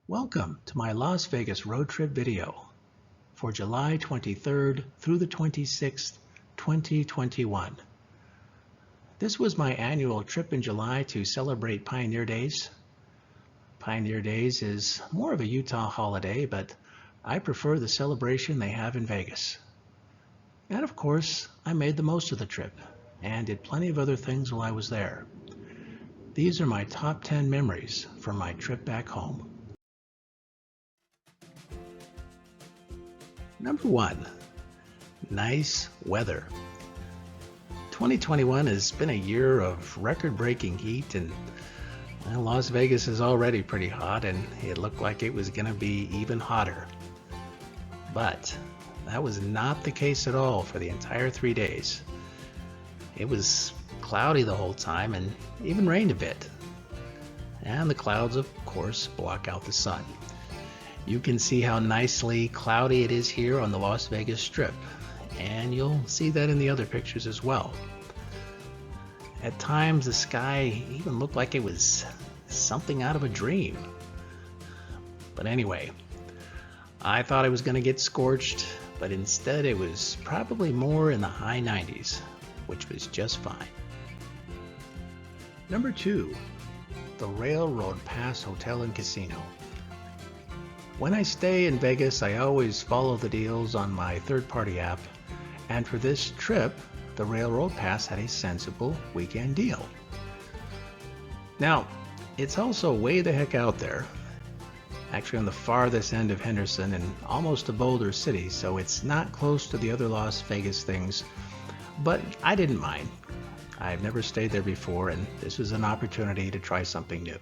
Welcome to my Las Vegas road trip video for July 23rd through the 26th, 2021. This was my annual trip in July to celebrate Pioneer Days. Pioneer Days is more of a Utah holiday, but I prefer the celebration they have in Vegas. And of course, I made the most of the trip and did plenty of other things while I was there. These are my top 10 memories from my trip back home. Number 1, nice weather. 2021 has been a year of record-breaking heat, and Las Vegas is already pretty hot, and it looked like it was going to be even hotter. But that was not the case at all for the entire 3 days. It was cloudy the whole time and even rained a bit. And the clouds, of course, block out the sun. You can see how nicely cloudy it is here on the Las Vegas Strip, and you'll see that in the other pictures as well. At times the sky even looked like it was something out of a dream. But anyway, I thought I was going to get scorched, but instead it was probably more in the high 90s, which was just fine. Number 2, the Railroad Pass Hotel and Casino. When I stay in Vegas, I always follow the deals on my third-party app, and for this trip, the Railroad Pass had a sensible weekend deal. Now, it's also way the heck out there, actually on the farthest end of Henderson and almost to Boulder City, so it's not close to the other Las Vegas things, but I didn't mind. I've never stayed there before, and this was an opportunity to try something new.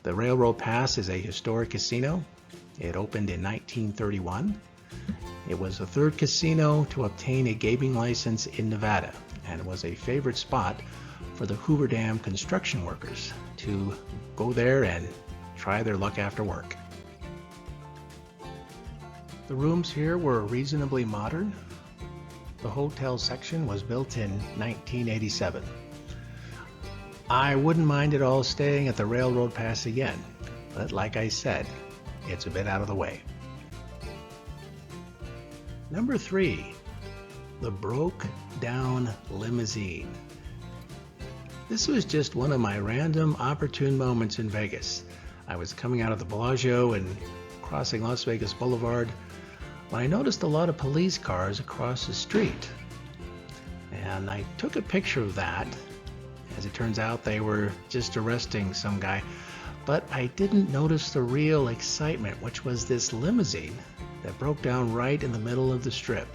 The Railroad Pass is a historic casino. It opened in 1931. It was the third casino to obtain a gaming license in Nevada, and it was a favorite spot for the Hoover Dam construction workers to go there and try their luck after work. The rooms here were reasonably modern. The hotel section was built in 1987. I wouldn't mind at all staying at the Railroad Pass again, but like I said, it's a bit out of the way. Number 3, the Broke Down Limousine. This was just one of my random opportune moments in Vegas. I was coming out of the Bellagio and crossing Las Vegas Boulevard when I noticed a lot of police cars across the street. And I took a picture of that. As it turns out, they were just arresting some guy. But I didn't notice the real excitement, which was this limousine that broke down right in the middle of the Strip.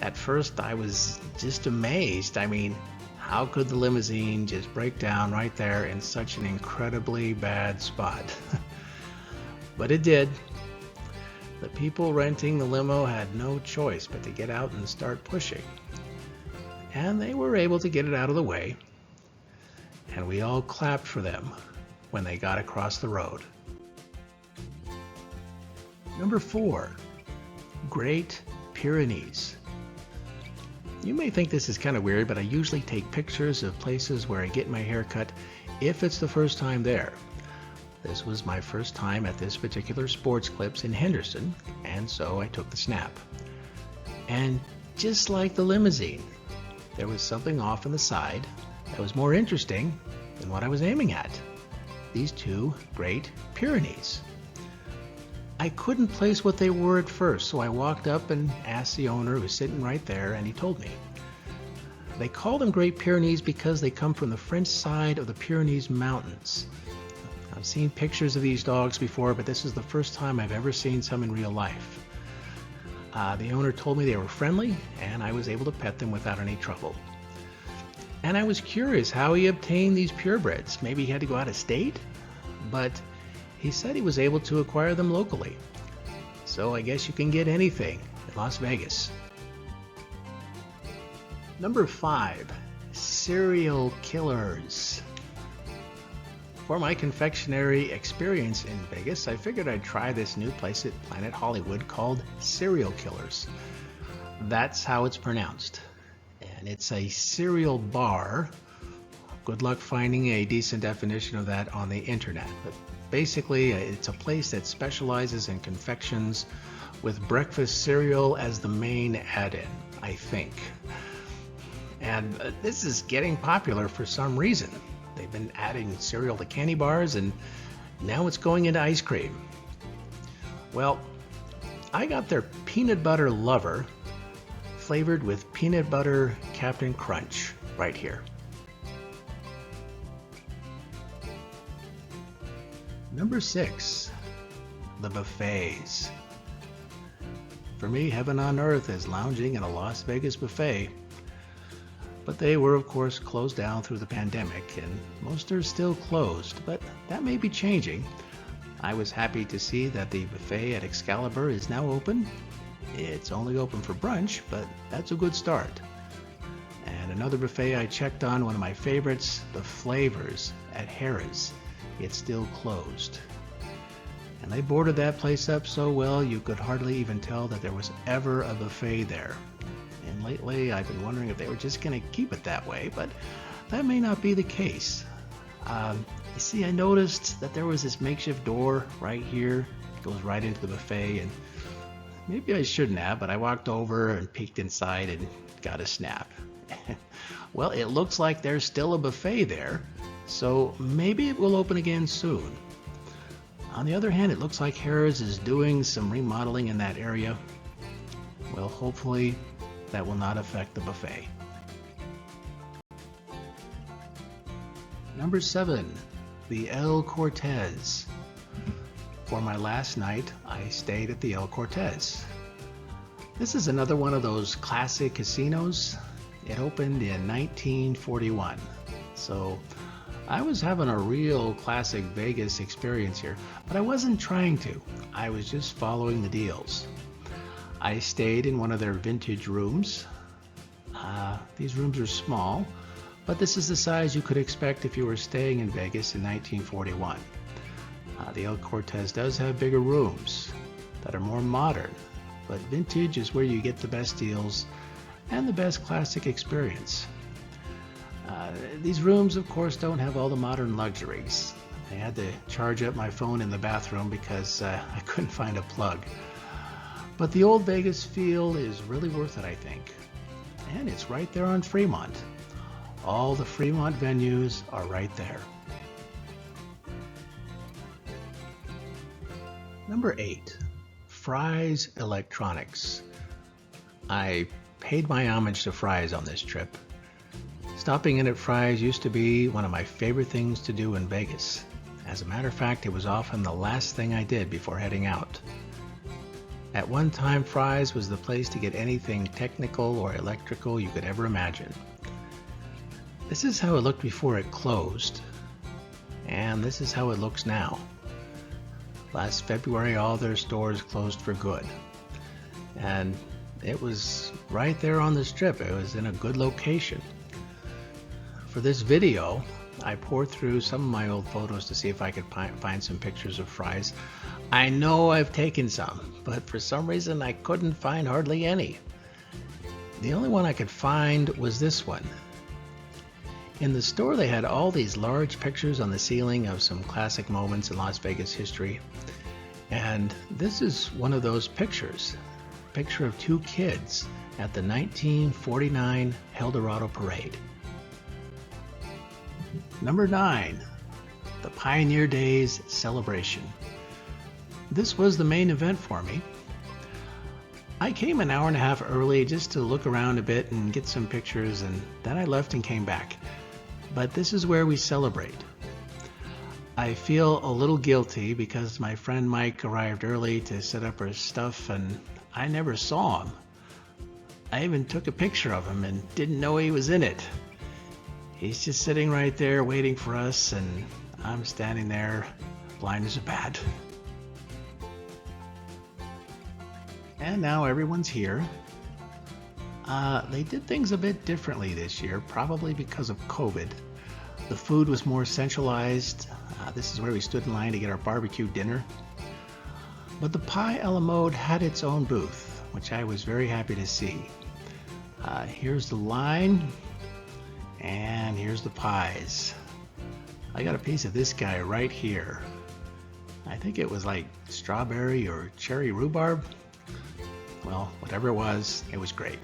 At first, I was just amazed. I mean, how could the limousine just break down right there in such an incredibly bad spot? But it did. The people renting the limo had no choice but to get out and start pushing. And they were able to get it out of the way. And we all clapped for them when they got across the road. Number 4, Great Pyrenees. You may think this is kind of weird, but I usually take pictures of places where I get my hair cut if it's the first time there. This was my first time at this particular Sports Clips in Henderson, and so I took the snap. And just like the limousine, there was something off on the side that was more interesting than what I was aiming at. These 2 Great Pyrenees. I couldn't place what they were at first, so I walked up and asked the owner, who was sitting right there, and he told me. They call them Great Pyrenees because they come from the French side of the Pyrenees Mountains. I've seen pictures of these dogs before, but this is the first time I've ever seen some in real life. The owner told me they were friendly, and I was able to pet them without any trouble. And I was curious how he obtained these purebreds. Maybe he had to go out of state? But he said he was able to acquire them locally. So I guess you can get anything in Las Vegas. Number 5, serial killers. For my confectionery experience in Vegas, I figured I'd try this new place at Planet Hollywood called Serial Killers. That's how it's pronounced. And it's a cereal bar Good luck finding a decent definition of that on the internet. But basically, it's a place that specializes in confections with breakfast cereal as the main add-in, I think. And this is getting popular for some reason. They've been adding cereal to candy bars, and now it's going into ice cream. Well, I got their peanut butter lover flavored with peanut butter Captain Crunch right here. Number 6, the buffets. For me, heaven on earth is lounging in a Las Vegas buffet. But they were, of course, closed down through the pandemic, and most are still closed, but that may be changing. I was happy to see that the buffet at Excalibur is now open. It's only open for brunch, but that's a good start. And another buffet I checked on, one of my favorites, the Flavors at Harrah's. It's still closed. And they boarded that place up so well you could hardly even tell that there was ever a buffet there. And lately I've been wondering if they were just going to keep it that way, but that may not be the case. You see, I noticed that there was this makeshift door right here. It goes right into the buffet, and maybe I shouldn't have, but I walked over and peeked inside and got a snap. Well, it looks like there's still a buffet there, so maybe it will open again soon. On the other hand, it looks like Harrah's is doing some remodeling in that area. Well, hopefully that will not affect the buffet. Number 7, the El Cortez. For my last night, I stayed at the El Cortez. This is another one of those classic casinos. It opened in 1941. So I was having a real classic Vegas experience here, but I wasn't trying to. I was just following the deals. I stayed in one of their vintage rooms. These rooms are small, but this is the size you could expect if you were staying in Vegas in 1941. The El Cortez does have bigger rooms that are more modern, but vintage is where you get the best deals and the best classic experience. These rooms, of course, don't have all the modern luxuries. I had to charge up my phone in the bathroom because I couldn't find a plug. But the old Vegas feel is really worth it, I think. And it's right there on Fremont. All the Fremont venues are right there. Number 8, Fry's Electronics. I paid my homage to Fry's on this trip. Stopping in at Fry's used to be one of my favorite things to do in Vegas. As a matter of fact, it was often the last thing I did before heading out. At one time, Fry's was the place to get anything technical or electrical you could ever imagine. This is how it looked before it closed, and this is how it looks now. Last February, all their stores closed for good. And it was right there on the strip. It was in a good location. For this video, I poured through some of my old photos to see if I could find some pictures of Fry's. I know I've taken some, but for some reason I couldn't find hardly any. The only one I could find was this one. In the store they had all these large pictures on the ceiling of some classic moments in Las Vegas history. And this is one of those pictures. A picture of 2 kids at the 1949 Eldorado Parade. Number 9, the Pioneer Days Celebration. This was the main event for me. I came an hour and a half early just to look around a bit and get some pictures, and then I left and came back. But this is where we celebrate. I feel a little guilty because my friend Mike arrived early to set up our stuff and I never saw him. I even took a picture of him and didn't know he was in it. He's just sitting right there waiting for us, and I'm standing there blind as a bat. And now everyone's here. They did things a bit differently this year, probably because of COVID. The food was more centralized. This is where we stood in line to get our barbecue dinner. But the Pie a la Mode had its own booth, which I was very happy to see. Here's the line, And here's the pies. I got a piece of this guy right here. I think it was like strawberry or cherry rhubarb. Well, whatever it was great.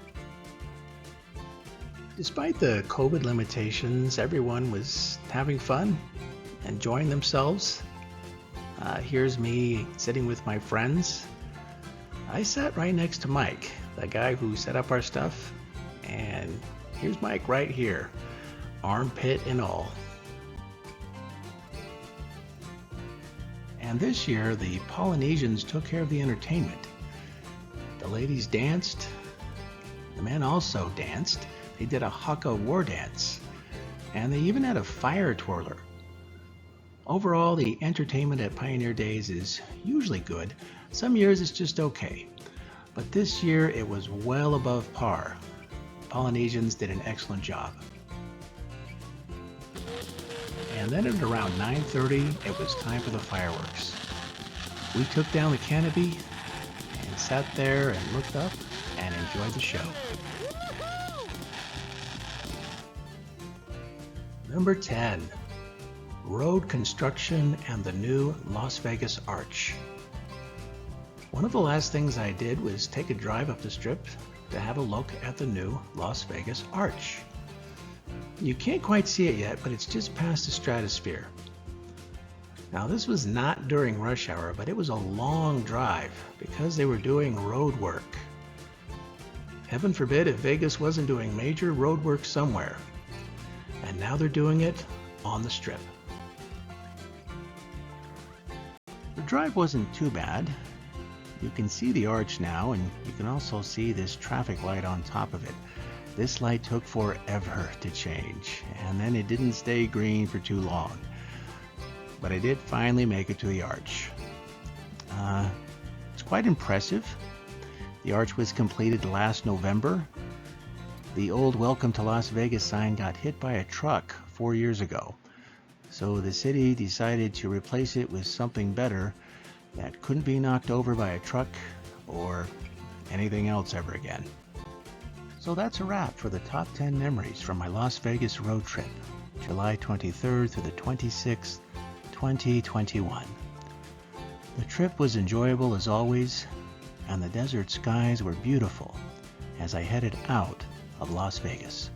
Despite the COVID limitations, everyone was having fun, enjoying themselves. Here's me sitting with my friends. I sat right next to Mike, the guy who set up our stuff, and here's Mike right here, armpit and all. And this year, the Polynesians took care of the entertainment. The ladies danced, the men also danced. They did a haka war dance, and they even had a fire twirler. Overall, the entertainment at Pioneer Days is usually good. Some years it's just okay, but this year it was well above par. Polynesians did an excellent job. And then at around 9:30, it was time for the fireworks. We took down the canopy and sat there and looked up and enjoyed the show. Number 10. Road construction and the new Las Vegas Arch. One of the last things I did was take a drive up the Strip to have a look at the new Las Vegas Arch. You can't quite see it yet, but it's just past the Stratosphere. Now, this was not during rush hour, but it was a long drive because they were doing road work. Heaven forbid if Vegas wasn't doing major road work somewhere. And now they're doing it on the Strip. The drive wasn't too bad. You can see the arch now, and you can also see this traffic light on top of it. This light took forever to change, and then it didn't stay green for too long. But I did finally make it to the arch. It's quite impressive. The arch was completed last November. The old Welcome to Las Vegas sign got hit by a truck 4 years ago. So the city decided to replace it with something better that couldn't be knocked over by a truck or anything else ever again. So that's a wrap for the top 10 memories from my Las Vegas road trip, July 23rd through the 26th, 2021. The trip was enjoyable as always, and the desert skies were beautiful as I headed out of Las Vegas.